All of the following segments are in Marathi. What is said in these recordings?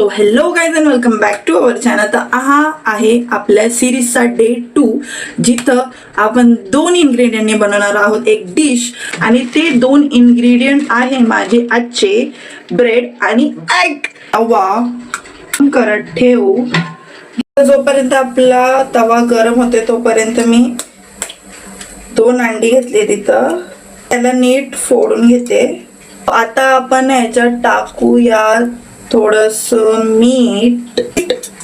So hello guys and welcome back to our channel. तर हा आहे आपल्या सिरीजचा डे 2, जिथं आपण 2 इन्ग्रेडियंटने बनवणार आहोत एक डिश. आणि ते 2 इन्ग्रेडियंट आहे माझे आजचे ब्रेड आणि एग. तवा करत ठेवू. जोपर्यंत आपला तवा गरम होते तोपर्यंत मी 2 अंडी घेतले, तिथं त्याला नीट फोडून घेते. आता आपण ह्याच्यात टाकूया थोडंसं मीठ.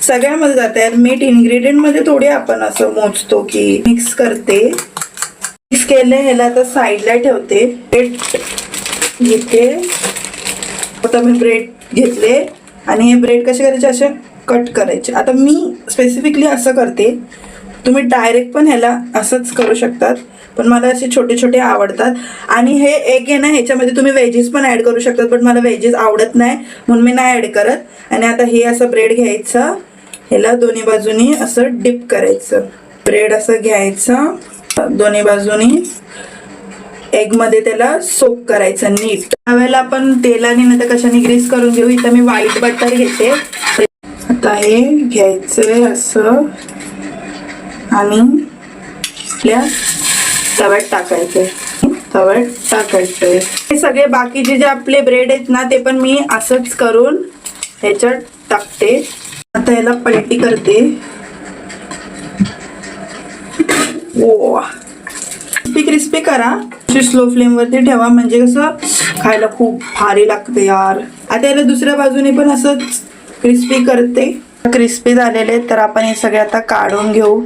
सगळ्यामध्ये जाते मीठ. इन्ग्रेडियंट मध्ये थोडे आपण असं मोजतो की मिक्स करते. मिक्स केले ह्याला आता साईडला ठेवते. ब्रेड घेते. आता मी ब्रेड घेतले आणि हे ब्रेड कसे करायचे, असे कट करायचे. आता मी स्पेसिफिकली असं करते, तुम्ही डायरेक्ट पण ह्याला असंच करू शकतात, पण मला असे छोटे छोटे आवडतात. आणि हे एग आहे ना, ह्याच्यामध्ये तुम्ही व्हेजेस पण ॲड करू शकतात, पण मला व्हेजेस आवडत नाही म्हणून मी नाही ॲड करत. आणि आता हे असं ब्रेड घ्यायचं, ह्याला दोन्ही बाजूनी असं डिप करायचं. ब्रेड असं घ्यायचं, दोन्ही बाजूनी एगमध्ये त्याला सोक करायचं नीट. त्यावेळेला आपण तेलाने नाही तर कशाने ग्रीस करून घेऊ. इथं मी व्हाईट बटर घेते. आता हे घ्यायचं असं आणि आपल्या तव्यात टाकायचे. हे सगळे बाकीचे जे आपले ब्रेड आहेत ना, ते पण मी असंच करून ह्याच्यात टाकते. आता याला पलटी करते. ओ क्रिस्पी करा. स्लो फ्लेम वरती ठेवा, म्हणजे कसं खायला खूप भारी लागते यार. आता याला दुसऱ्या बाजूने पण असंच क्रिस्पी करते. क्रिस्पी झालेले तर आपण हे सगळे आता काढून घेऊ.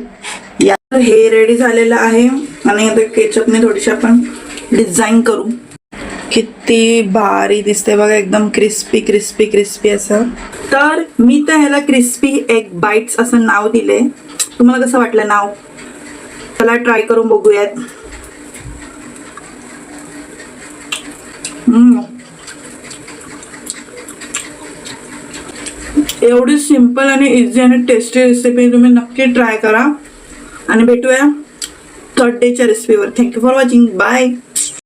हे रेडी झालेलं आहे आणि आता केचपने थोडीशी आपण डिझाईन करू. किती भारी दिसते बघा, एकदम क्रिस्पी क्रिस्पी क्रिस्पी असं. तर मी तर ह्याला क्रिस्पी एग बाईट्स असं नाव दिले. तुम्हाला कसं वाटलं नाव? चला ट्राय करून बघूयात. एवढी सिंपल आणि इझी आणि टेस्टी रेसिपी तुम्ही नक्की ट्राय करा. आणि भेटूया थर्ड डेच्या रेसिपीवर. Thank you for watching. बाय.